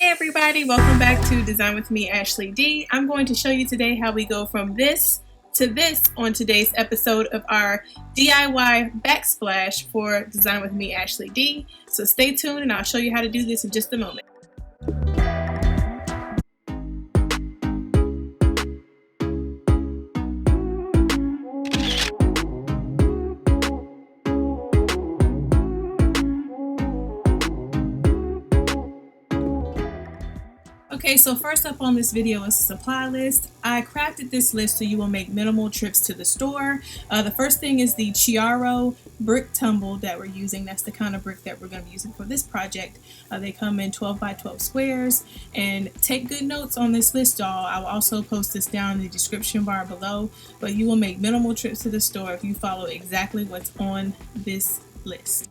Hey everybody, welcome back to Design with me, Ashley D. I'm going to show you today how we go from this to this on today's episode of our DIY backsplash for Design with me, Ashley D. So stay tuned and I'll show you how to do this in just a moment. Okay, so first up on this video is a supply list. I crafted this list so you will make minimal trips to the store. The first thing is the Chiaro brick tumbled that we're using. That's the kind of brick that we're going to be using for this project. They come in 12 by 12 squares, and take good notes on this list, y'all. I will also post this down in the description bar below, but you will make minimal trips to the store if you follow exactly what's on this list.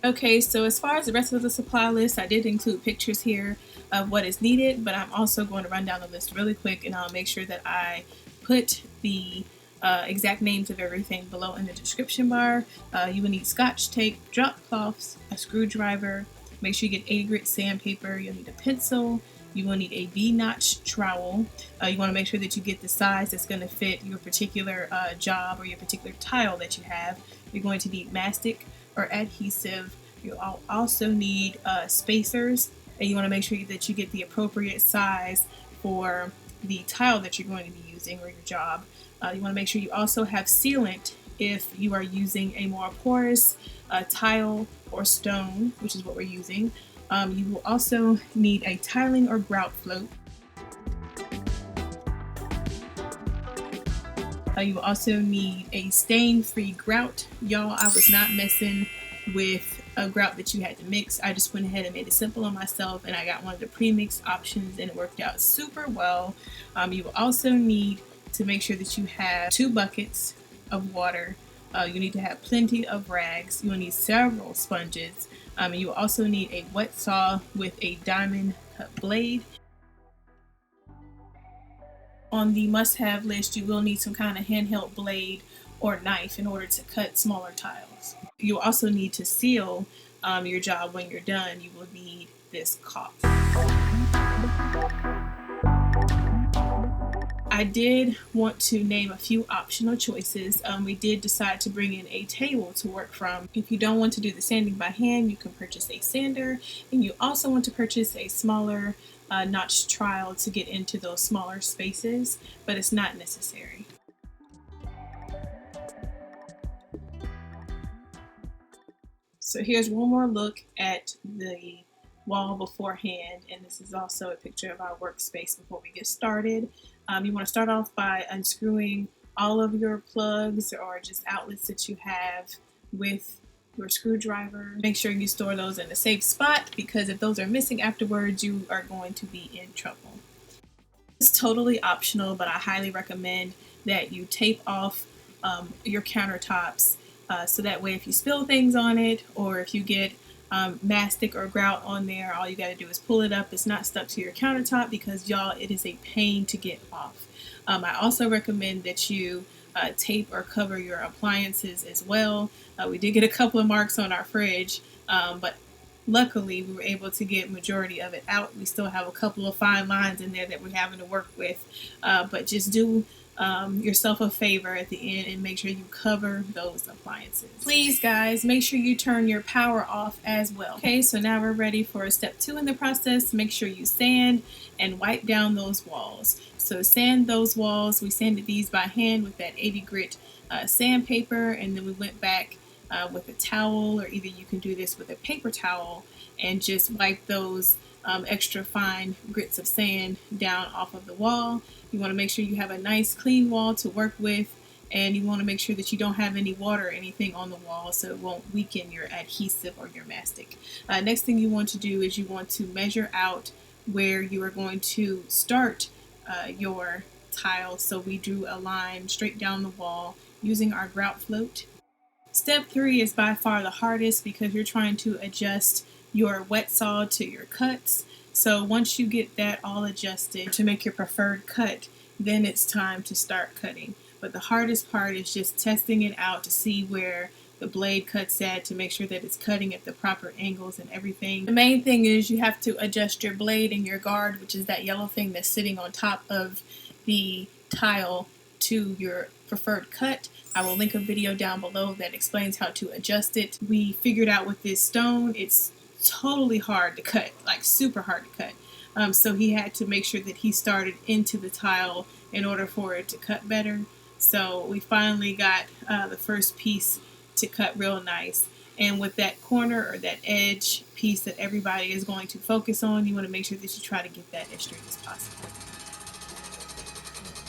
Okay, so as far as the rest of the supply list, I did include pictures here of what is needed, but I'm also going to run down the list really quick and I'll make sure that I put the exact names of everything below in the description bar. You will need Scotch tape, drop cloths, a screwdriver, make sure you get 80 grit sandpaper, you'll need a pencil, you will need a V-notch trowel. You want to make sure that you get the size that's going to fit your particular job or your particular tile that you have. You're going to need mastic or adhesive. You'll also need spacers, and you want to make sure that you get the appropriate size for the tile that you're going to be using or your job. You want to make sure you also have sealant if you are using a more porous tile or stone, which is what we're using. You will also need a tiling or grout float. You will also need a stain-free grout. Y'all, I was not messing with a grout that you had to mix. I just went ahead and made it simple on myself, and I got one of the pre-mix options and it worked out super well. You will also need to make sure that you have 2 buckets of water. You need to have plenty of rags. You will need several sponges. You will also need a wet saw with a diamond cut blade. On the must-have list, you will need some kind of handheld blade or knife in order to cut smaller tiles. You'll also need to seal your job when you're done. You will need this caulk. I did want to name a few optional choices. We did decide to bring in a table to work from. If you don't want to do the sanding by hand, you can purchase a sander, and you also want to purchase a smaller notch trowel to get into those smaller spaces, but it's not necessary. So here's one more look at the wall beforehand, and this is also a picture of our workspace before we get started. You want to start off by unscrewing all of your plugs or just outlets that you have with your screwdriver. Make sure you store those in a safe spot, because if those are missing afterwards, you are going to be in trouble. It's totally optional, but I highly recommend that you tape off your countertops so that way if you spill things on it, or if you get mastic or grout on there, all you got to do is pull it up. It's not stuck to your countertop, because y'all, it is a pain to get off. I also recommend that you tape or cover your appliances as well. We did get a couple of marks on our fridge, but luckily we were able to get majority of it out. We still have a couple of fine lines in there that we're having to work with, but just do yourself a favor at the end and make sure you cover those appliances. Please guys, make sure you turn your power off as well. Okay, so now we're ready for step 2 in the process. Make sure you sand and wipe down those walls. So sand those walls. We sanded these by hand with that 80 grit sandpaper, and then we went back with a towel, or either you can do this with a paper towel and just wipe those extra fine grits of sand down off of the wall. You want to make sure you have a nice clean wall to work with, and you want to make sure that you don't have any water or anything on the wall so it won't weaken your adhesive or your mastic. Next thing you want to do is you want to measure out where you are going to start your tile. So we drew a line straight down the wall using our grout float. Step 3 is by far the hardest, because you're trying to adjust your wet saw to your cuts. So once you get that all adjusted to make your preferred cut, then it's time to start cutting. But the hardest part is just testing it out to see where the blade cuts at, to make sure that it's cutting at the proper angles and everything. The main thing is you have to adjust your blade and your guard, which is that yellow thing that's sitting on top of the tile, to your preferred cut. I will link a video down below that explains how to adjust it. We figured out with this stone, it's totally hard to cut, like super hard to cut. So he had to make sure that he started into the tile in order for it to cut better. So we finally got the first piece to cut real nice. And with that corner or that edge piece that everybody is going to focus on, you want to make sure that you try to get that as straight as possible.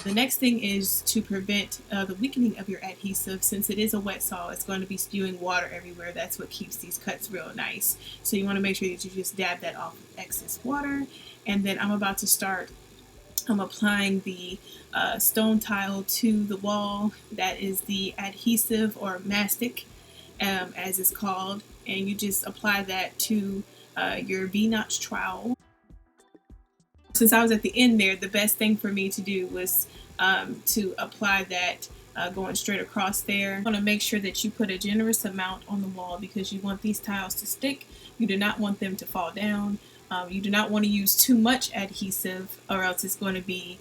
The next thing is to prevent the weakening of your adhesive. Since it is a wet saw, it's going to be spewing water everywhere. That's what keeps these cuts real nice. So you want to make sure that you just dab that off with excess water. And then I'm about to start applying the stone tile to the wall. That is the adhesive, or mastic as it's called. And you just apply that to your V-notch trowel. Since I was at the end there, the best thing for me to do was to apply that going straight across there. You want to make sure that you put a generous amount on the wall because you want these tiles to stick. You do not want them to fall down. You do not want to use too much adhesive, or else it's going to be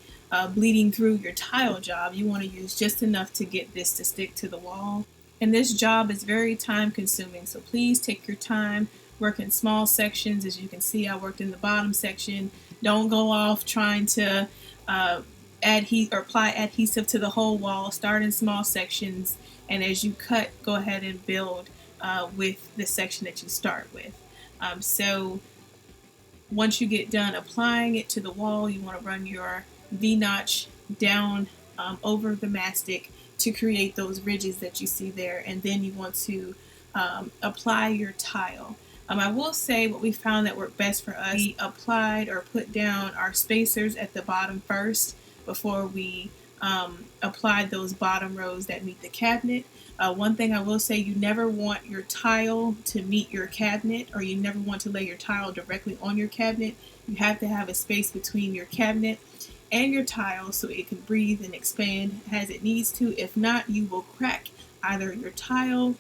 bleeding through your tile job. You want to use just enough to get this to stick to the wall. And this job is very time consuming, so please take your time. Work in small sections. As you can see, I worked in the bottom section. Don't go off trying to apply adhesive to the whole wall. Start in small sections, and as you cut, go ahead and build with the section that you start with. So once you get done applying it to the wall, you want to run your V-notch down over the mastic to create those ridges that you see there, and then you want to apply your tile. I will say what we found that worked best for us, we applied or put down our spacers at the bottom first before we applied those bottom rows that meet the cabinet. One thing I will say, you never want your tile to meet your cabinet, or you never want to lay your tile directly on your cabinet. You have to have a space between your cabinet and your tile so it can breathe and expand as it needs to. If not, you will crack either your tile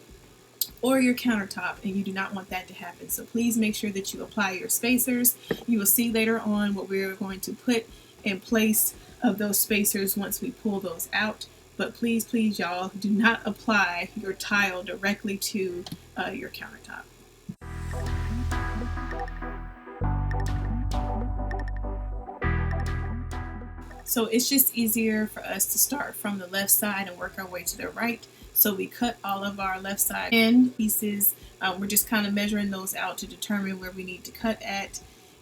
or your countertop, and you do not want that to happen. So please make sure that you apply your spacers. You will see later on what we're going to put in place of those spacers once we pull those out. But please, please, y'all, do not apply your tile directly to your countertop. So it's just easier for us to start from the left side and work our way to the right. So we cut all of our left side end pieces. We're just kind of measuring those out to determine where we need to cut at.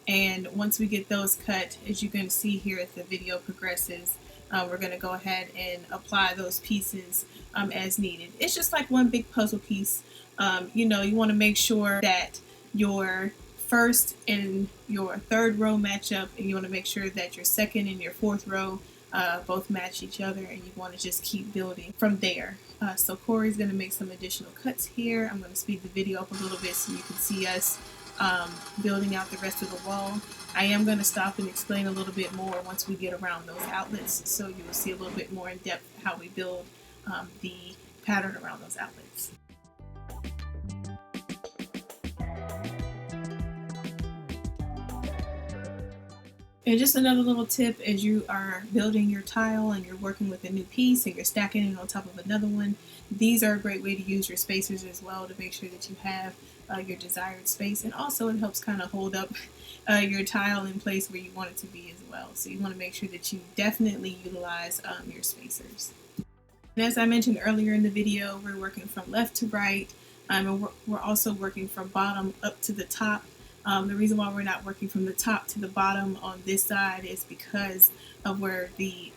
And once we get those cut, as you can see here as the video progresses, we're going to go ahead and apply those pieces as needed. It's just like one big puzzle piece. You know, you want to make sure that your first and your third row match up, and you want to make sure that your second and your fourth row both match each other, and you want to just keep building from there. So Corey's going to make some additional cuts here. I'm going to speed the video up a little bit so you can see us building out the rest of the wall. I am going to stop and explain a little bit more once we get around those outlets, so you will see a little bit more in depth how we build the pattern around those outlets. And just another little tip, as you are building your tile and you're working with a new piece and you're stacking it on top of another one, these are a great way to use your spacers as well to make sure that you have your desired space. And also it helps kind of hold up your tile in place where you want it to be as well. So you want to make sure that you definitely utilize your spacers. And as I mentioned earlier in the video, we're working from left to right, and we're also working from bottom up to the top. The reason why we're not working from the top to the bottom on this side is because of where the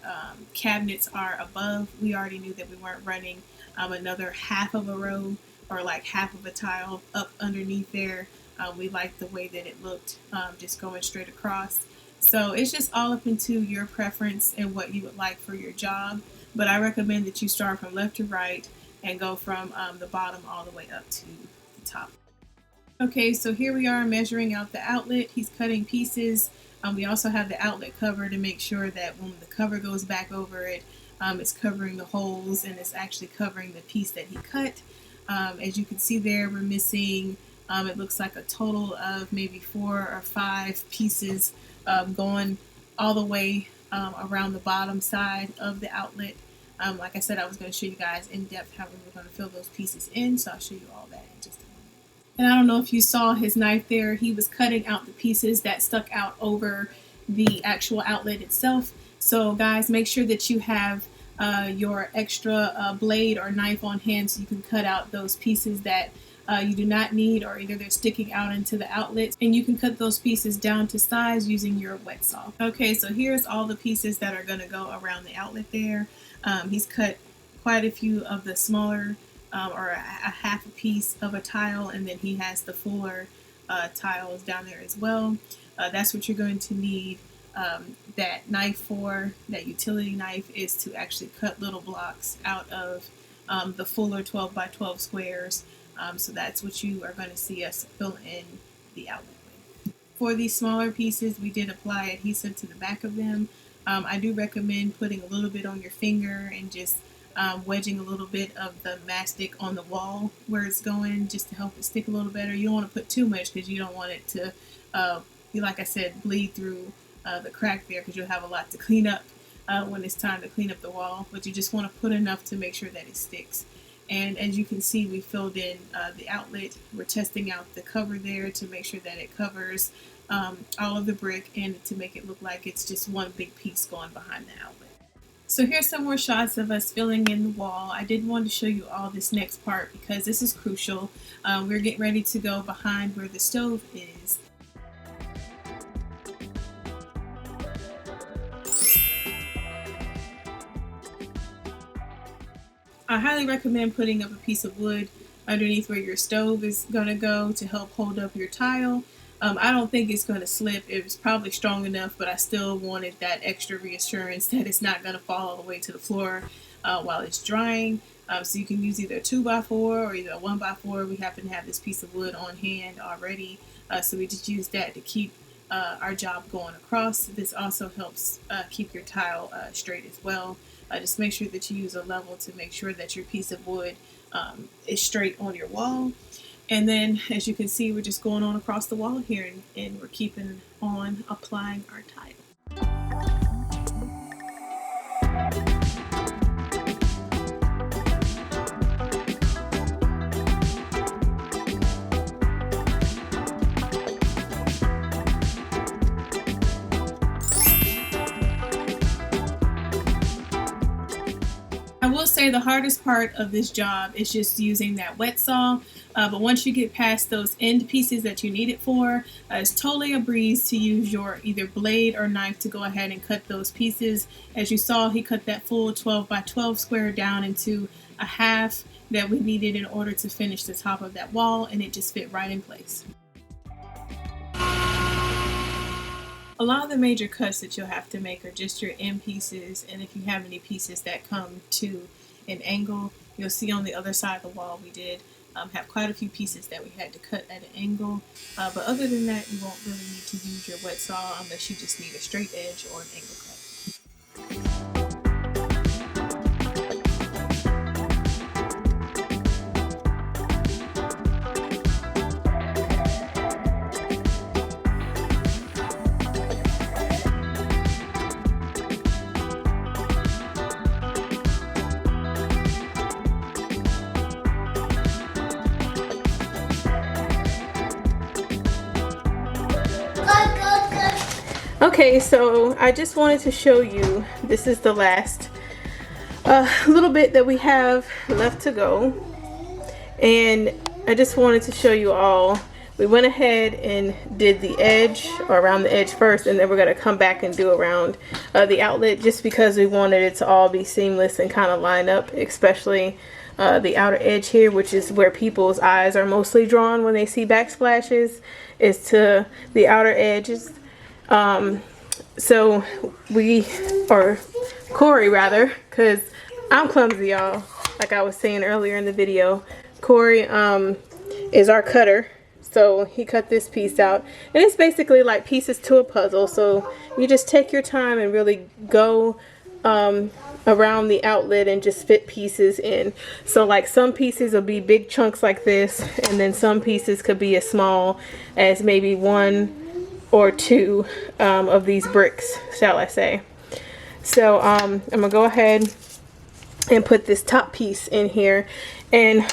cabinets are above. We already knew that we weren't running another half of a row or like half of a tile up underneath there. We liked the way that it looked just going straight across. So it's just all up into your preference and what you would like for your job. But I recommend that you start from left to right and go from the bottom all the way up to the top. Okay, so here we are measuring out the outlet. He's cutting pieces. We also have the outlet cover to make sure that when the cover goes back over it, it's covering the holes and it's actually covering the piece that he cut. As you can see there, we're missing, it looks like a total of maybe 4 or 5 pieces going all the way around the bottom side of the outlet. Like I said, I was going to show you guys in depth how we were going to fill those pieces in, so I'll show you all that in just a moment. And I don't know if you saw his knife there, he was cutting out the pieces that stuck out over the actual outlet itself. So guys, make sure that you have your extra blade or knife on hand so you can cut out those pieces that you do not need, or either they're sticking out into the outlets, and you can cut those pieces down to size using your wet saw. Okay, so here's all the pieces that are going to go around the outlet there. He's cut quite a few of the smaller or a half a piece of a tile, and then he has the fuller tiles down there as well. That's what you're going to need that knife for. That utility knife is to actually cut little blocks out of the fuller 12 by 12 squares. So that's what you are going to see us fill in the outlet with. For these smaller pieces, we did apply adhesive to the back of them. I do recommend putting a little bit on your finger and just wedging a little bit of the mastic on the wall where it's going, just to help it stick a little better. You don't want to put too much because you don't want it to, like I said, bleed through the crack there, because you'll have a lot to clean up when it's time to clean up the wall. But you just want to put enough to make sure that it sticks. And as you can see, we filled in the outlet. We're testing out the cover there to make sure that it covers all of the brick, and to make it look like it's just one big piece going behind the outlet. So here's some more shots of us filling in the wall. I did want to show you all this next part because this is crucial. We're getting ready to go behind where the stove is. I highly recommend putting up a piece of wood underneath where your stove is going to go to help hold up your tile. I don't think it's going to slip. It was probably strong enough, but I still wanted that extra reassurance that it's not going to fall all the way to the floor while it's drying. So you can use either a 2x4 or either a 1x4. We happen to have this piece of wood on hand already, so we just use that to keep our job going across. This also helps keep your tile straight as well. Just make sure that you use a level to make sure that your piece of wood is straight on your wall. And then, as you can see, we're just going on across the wall here, and we're keeping on applying our tile. I will say the hardest part of this job is just using that wet saw, but once you get past those end pieces that you need it for, it's totally a breeze to use your either blade or knife to go ahead and cut those pieces. As you saw, he cut that full 12 by 12 square down into a half that we needed in order to finish the top of that wall, and it just fit right in place. A lot of the major cuts that you'll have to make are just your end pieces, and if you have any pieces that come to an angle, you'll see on the other side of the wall we did have quite a few pieces that we had to cut at an angle, but other than that, you won't really need to use your wet saw unless you just need a straight edge or an angle cut. Okay, so I just wanted to show you, this is the last little bit that we have left to go, and I just wanted to show you all. We went ahead and did the edge, or around the edge first, and then we're going to come back and do around the outlet, just because we wanted it to all be seamless and kind of line up, especially the outer edge here, which is where people's eyes are mostly drawn when they see backsplashes, is to the outer edges. So we, or Corey rather, because I'm clumsy, y'all, like I was saying earlier in the video. Corey is our cutter, so he cut this piece out, and it's basically like pieces to a puzzle. So you just take your time and really go around the outlet and just fit pieces in. So like some pieces will be big chunks like this, and then some pieces could be as small as maybe 1 or 2 of these bricks, shall I say. So I'm gonna go ahead and put this top piece in here, and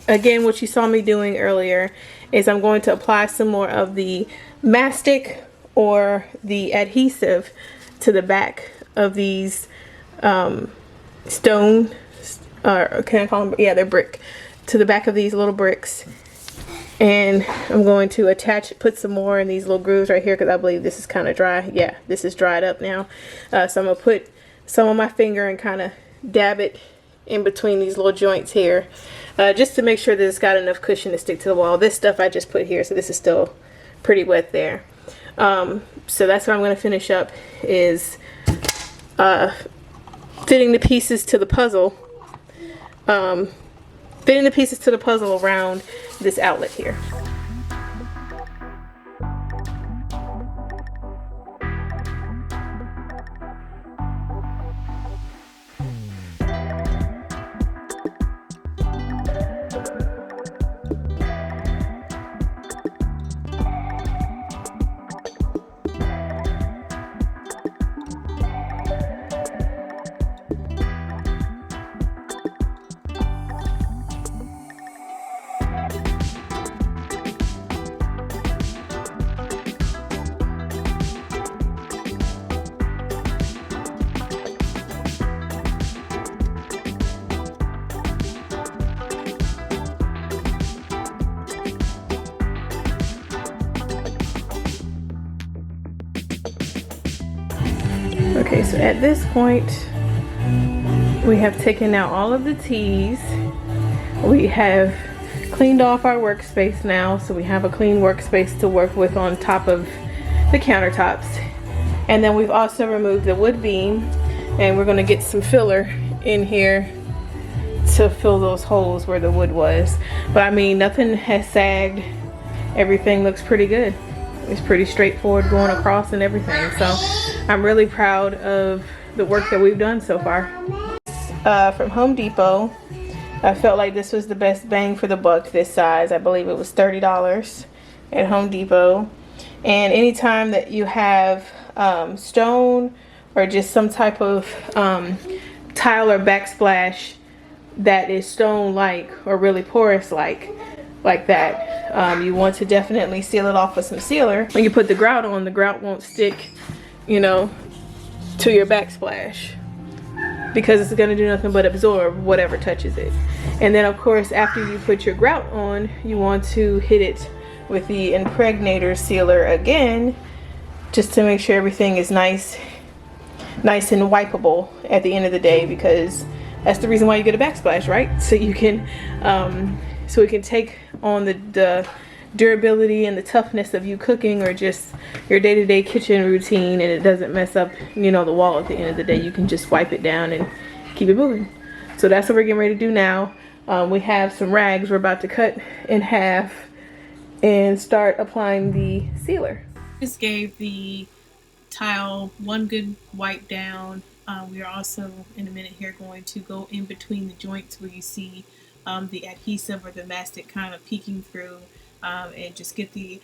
again, what you saw me doing earlier is I'm going to apply some more of the mastic or the adhesive to the back of these stone, or can I call them, yeah, they're brick, to the back of these little bricks. And I'm going to put some more in these little grooves right here, because I believe this is kind of dry. Yeah, this is dried up now. So I'm going to put some on my finger and kind of dab it in between these little joints here, just to make sure that it's got enough cushion to stick to the wall. This stuff I just put here, so this is still pretty wet there. So that's what I'm going to finish up, is fitting the pieces to the puzzle, around this outlet here. Okay, so at this point, we have taken out all of the T's. We have cleaned off our workspace now, so we have a clean workspace to work with on top of the countertops. And then we've also removed the wood beam, and we're going to get some filler in here to fill those holes where the wood was. But I mean, nothing has sagged. Everything looks pretty good. It's pretty straightforward going across and everything. So I'm really proud of the work that we've done so far. From Home Depot, I felt like this was the best bang for the buck this size. I believe it was $30 at Home Depot. And anytime that you have stone or just some type of tile or backsplash that is stone-like or really porous-like that, you want to definitely seal it off with some sealer. When you put the grout on, the grout won't stick, you know, to your backsplash, because it's going to do nothing but absorb whatever touches it. And then of course, after you put your grout on, you want to hit it with the impregnator sealer again, just to make sure everything is nice and wipeable at the end of the day, because that's the reason why you get a backsplash, right? So you can so it can take on the durability and the toughness of you cooking or just your day-to-day kitchen routine, and it doesn't mess up, you know, the wall at the end of the day. You can just wipe it down and keep it moving. So that's what we're getting ready to do now. We have some rags we're about to cut in half and start applying the sealer. Just gave the tile one good wipe down. We are also in a minute here going to go in between the joints where you see the adhesive or the mastic kind of peeking through, and just get the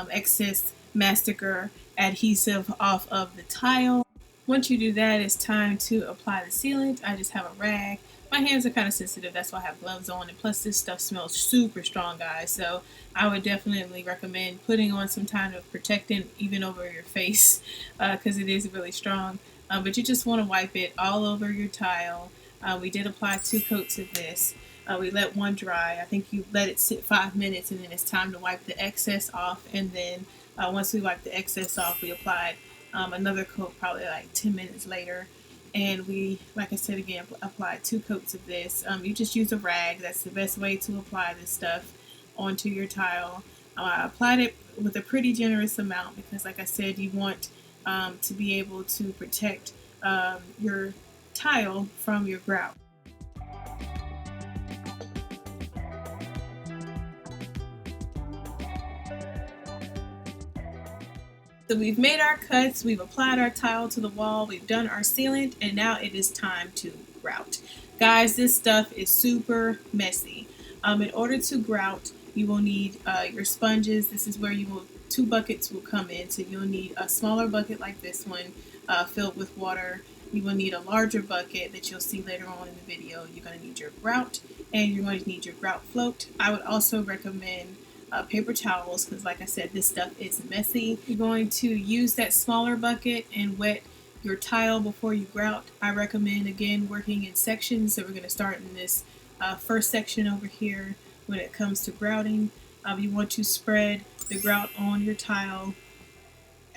excess mastic or adhesive off of the tile. Once you do that, it's time to apply the sealant. I just have a rag. My hands are kind of sensitive, that's why I have gloves on, and plus this stuff smells super strong, guys, so I would definitely recommend putting on some kind of protectant even over your face, because it is really strong. But you just want to wipe it all over your tile. We did apply 2 coats of this. We let one dry. I think you let it sit 5 minutes, and then it's time to wipe the excess off. And then once we wipe the excess off, we applied another coat probably like 10 minutes later. And we, like I said again, applied 2 coats of this. You just use a rag. That's the best way to apply this stuff onto your tile. I applied it with a pretty generous amount because, like I said, you want to be able to protect your tile from your grout. So we've made our cuts, we've applied our tile to the wall, we've done our sealant, and now it is time to grout. Guys, this stuff is super messy. In order to grout, you will need your sponges. This is where you will, 2 buckets will come in. So you'll need a smaller bucket like this one filled with water. You will need a larger bucket that you'll see later on in the video. You're going to need your grout, and you're going to need your grout float. I would also recommend paper towels because, like I said, this stuff is messy. You're going to use that smaller bucket and wet your tile before you grout. I recommend, again, working in sections. So we're going to start in this first section over here. When it comes to grouting, you want to spread the grout on your tile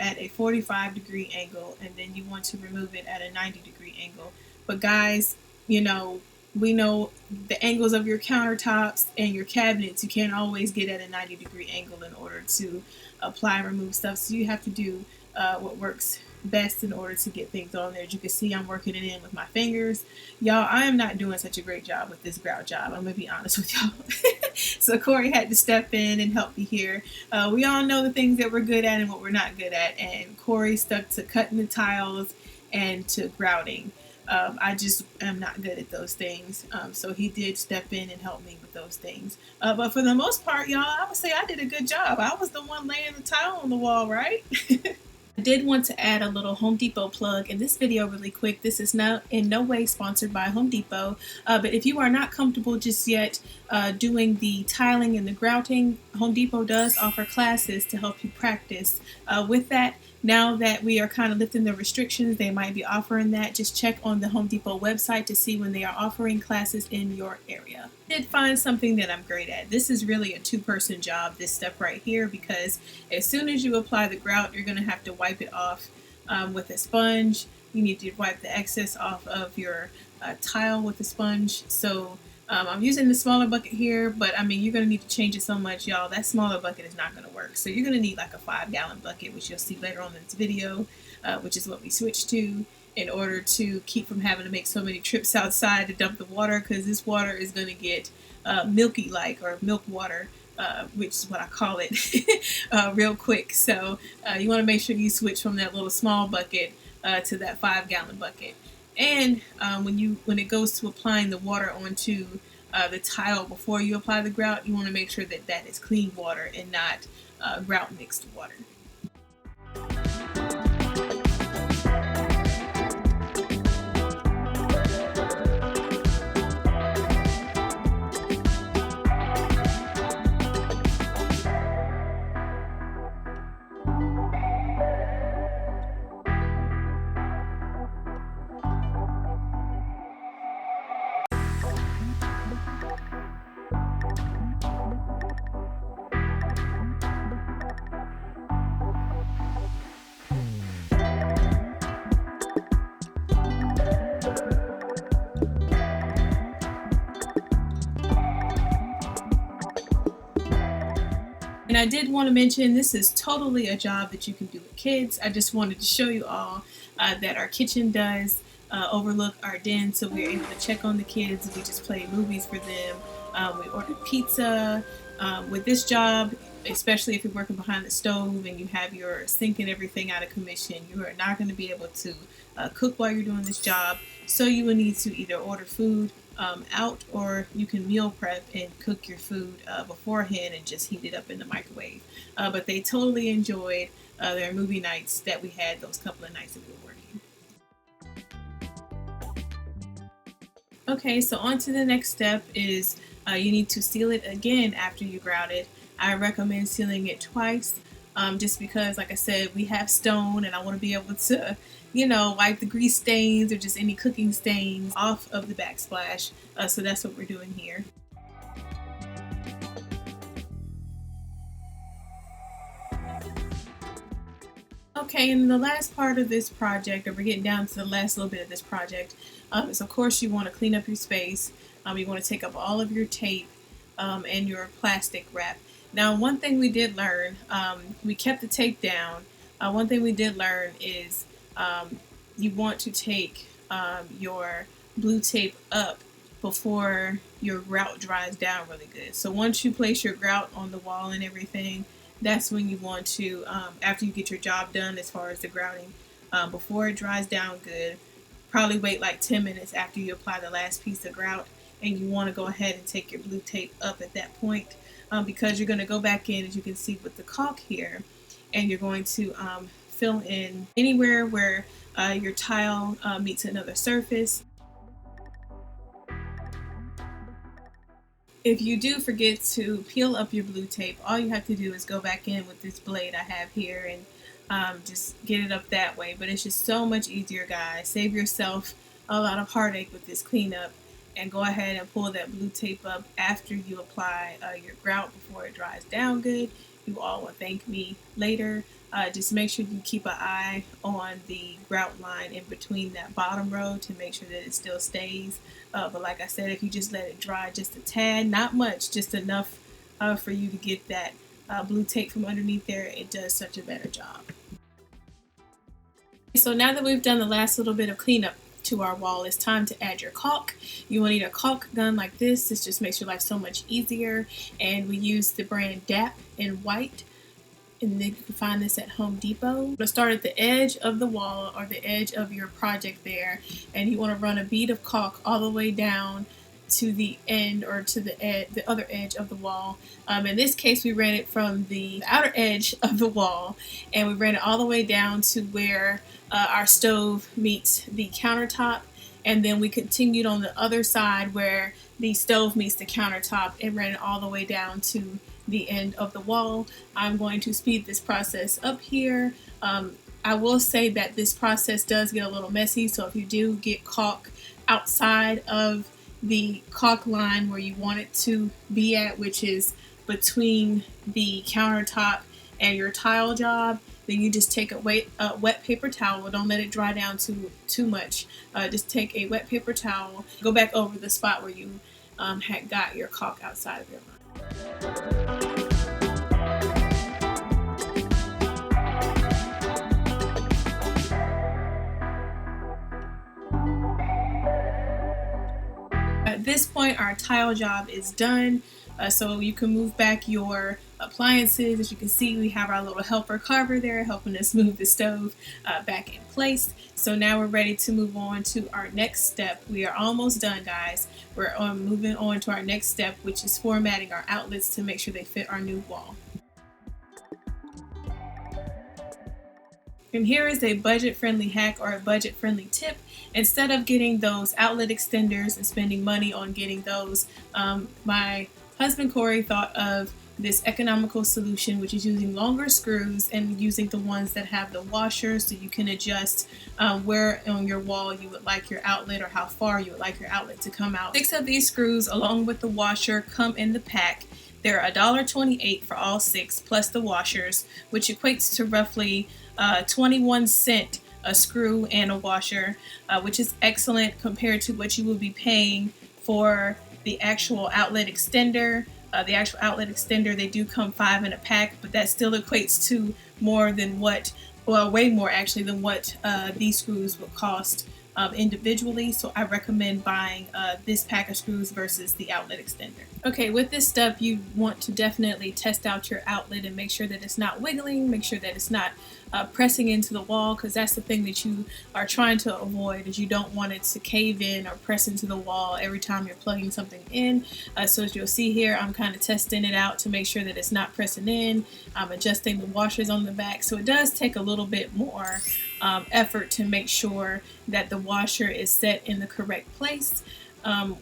at a 45-degree angle, and then you want to remove it at a 90-degree angle. But guys, you know, we know the angles of your countertops and your cabinets, you can't always get at a 90-degree angle in order to apply and remove stuff. So you have to do what works best in order to get things on there. As you can see, I'm working it in with my fingers. Y'all, I am not doing such a great job with this grout job. I'm gonna be honest with y'all. So Corey had to step in and help me here. We all know the things that we're good at and what we're not good at, and Corey stuck to cutting the tiles and to grouting. I just am not good at those things. So he did step in and help me with those things. But for the most part, y'all, I would say I did a good job. I was the one laying the tile on the wall, right? I did want to add a little Home Depot plug in this video really quick. This is in no way sponsored by Home Depot, but if you are not comfortable just yet doing the tiling and the grouting, Home Depot does offer classes to help you practice with that. Now that we are kind of lifting the restrictions, they might be offering that. Just check on the Home Depot website to see when they are offering classes in your area. I did find something that I'm great at. This is really a two-person job, this step right here, because as soon as you apply the grout, you're going to have to wipe it off with a sponge. You need to wipe the excess off of your tile with a sponge. So I'm using the smaller bucket here, but I mean, you're going to need to change it so much, y'all. That smaller bucket is not going to work. So you're going to need like a 5-gallon bucket, which you'll see later on in this video, which is what we switched to in order to keep from having to make so many trips outside to dump the water, because this water is going to get milky like, or milk water, which is what I call it, real quick. So you want to make sure you switch from that little small bucket to that 5-gallon bucket. And when it goes to applying the water onto the tile before you apply the grout, you want to make sure that that is clean water and not grout mixed water. And I did want to mention, this is totally a job that you can do with kids. I just wanted to show you all that our kitchen does overlook our den, so we're able to check on the kids. We just play movies for them. We ordered pizza. With this job, especially if you're working behind the stove and you have your sink and everything out of commission, you are not going to be able to cook while you're doing this job. So you will need to either order food out, or you can meal prep and cook your food beforehand and just heat it up in the microwave. But they totally enjoyed their movie nights that we had those couple of nights that we were working. Okay, so on to the next step is you need to seal it again after you grout it. I recommend sealing it twice, just because, like I said, we have stone and I want to be able to, you know, wipe the grease stains or just any cooking stains off of the backsplash. So that's what we're doing here. Okay, and the last part of this project, or we're getting down to the last little bit of this project, is of course you want to clean up your space. You want to take up all of your tape and your plastic wrap. Now, one thing we did learn, we kept the tape down. One thing we did learn is you want to take your blue tape up before your grout dries down really good. So once you place your grout on the wall and everything, that's when you want to, after you get your job done as far as the grouting, before it dries down good, probably wait like 10 minutes after you apply the last piece of grout, and you want to go ahead and take your blue tape up at that point, because you're going to go back in, as you can see with the caulk here, and you're going to fill in anywhere where your tile meets another surface. If you do forget to peel up your blue tape, all you have to do is go back in with this blade I have here and just get it up that way. But it's just so much easier, guys. Save yourself a lot of heartache with this cleanup, and go ahead and pull that blue tape up after you apply your grout before it dries down good. You all will thank me later. Just make sure you keep an eye on the grout line in between that bottom row to make sure that it still stays. But like I said, if you just let it dry just a tad, not much, just enough for you to get that blue tape from underneath there, it does such a better job. So now that we've done the last little bit of cleanup to our wall, it's time to add your caulk. You will need a caulk gun like this. This just makes your life so much easier. And we use the brand DAP in white. And then you can find this at Homedepot. You'll start at the edge of the wall or the edge of your project there, and you want to run a bead of caulk all the way down to the end, or to the other edge of the wall. In this case, we ran it from the outer edge of the wall, and we ran it all the way down to where our stove meets the countertop, and then we continued on the other side where the stove meets the countertop and ran it all the way down to the end of the wall. I'm going to speed this process up here. I will say that this process does get a little messy, so if you do get caulk outside of the caulk line where you want it to be at, which is between the countertop and your tile job, then you just take a wet paper towel. Don't let it dry down too much. Just take a wet paper towel, go back over the spot where you had got your caulk outside of your line. At this point, our tile job is done, so you can move back your appliances. As you can see, we have our little helper carver there helping us move the stove back in place. So now we're ready to move on to our next step. We are almost done, guys. We're moving on to our next step, which is formatting our outlets to make sure they fit our new wall. And here is a budget-friendly hack or a budget-friendly tip. Instead of getting those outlet extenders and spending money on getting those, my husband Corey thought of this economical solution, which is using longer screws and using the ones that have the washers, so you can adjust where on your wall you would like your outlet or how far you would like your outlet to come out. 6 of these screws along with the washer come in the pack. They're $1.28 for all 6 plus the washers, which equates to roughly 21 cents a screw and a washer, which is excellent compared to what you will be paying for the actual outlet extender. They do come 5 in a pack, but that still equates to more than what, well, way more actually than what these screws would cost individually. So I recommend buying this pack of screws versus the outlet extender. Okay, with this step, you want to definitely test out your outlet and make sure that it's not wiggling, make sure that it's not pressing into the wall, because that's the thing that you are trying to avoid, is you don't want it to cave in or press into the wall every time you're plugging something in. So as you'll see here, I'm kind of testing it out to make sure that it's not pressing in. I'm adjusting the washers on the back, so it does take a little bit more effort to make sure that the washer is set in the correct place.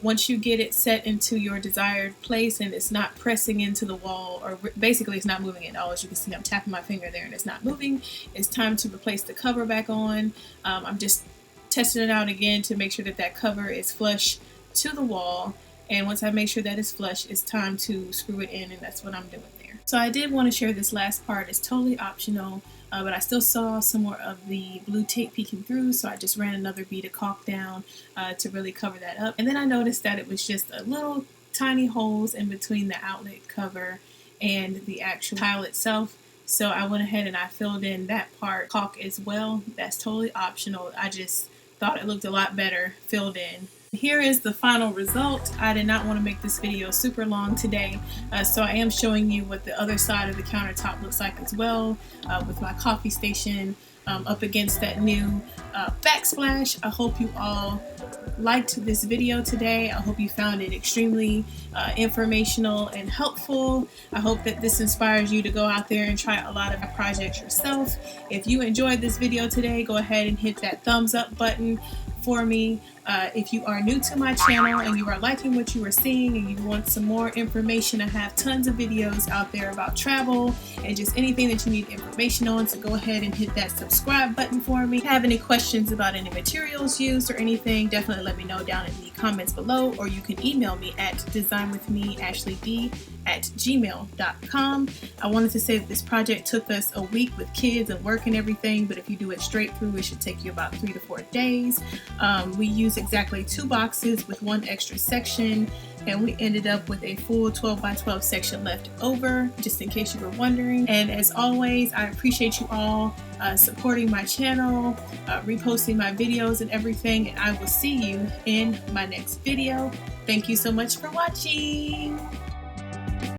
Once you get it set into your desired place and it's not pressing into the wall, or basically it's not moving at all, as you can see I'm tapping my finger there and it's not moving, it's time to replace the cover back on. I'm just testing it out again to make sure that that cover is flush to the wall, and once I make sure that it's flush, it's time to screw it in, and that's what I'm doing there. So I did want to share this last part. It's totally optional, but I still saw some more of the blue tape peeking through, so I just ran another bead of caulk down to really cover that up. And then I noticed that it was just a little tiny holes in between the outlet cover and the actual tile itself. So I went ahead and I filled in that part caulk as well. That's totally optional. I just thought it looked a lot better filled in Here is the final result. I did not want to make this video super long today, so I am showing you what the other side of the countertop looks like as well, with my coffee station up against that new backsplash. I hope you all liked this video today. I hope you found it extremely informational and helpful. I hope that this inspires you to go out there and try a lot of projects yourself. If you enjoyed this video today, go ahead and hit that thumbs up button for me. If you are new to my channel and you are liking what you are seeing and you want some more information, I have tons of videos out there about travel and just anything that you need information on, so go ahead and hit that subscribe button for me. If you have any questions about any materials used or anything, definitely let me know down in the comments below, or you can email me at designwithmeashleyb@gmail.com. I wanted to say that this project took us a week with kids and work and everything, but if you do it straight through, it should take you about 3 to 4 days. We use exactly 2 boxes with 1 extra section, and we ended up with a full 12 by 12 section left over, just in case you were wondering. And as always, I appreciate you all supporting my channel, reposting my videos and everything, and I will see you in my next video. Thank you so much for watching.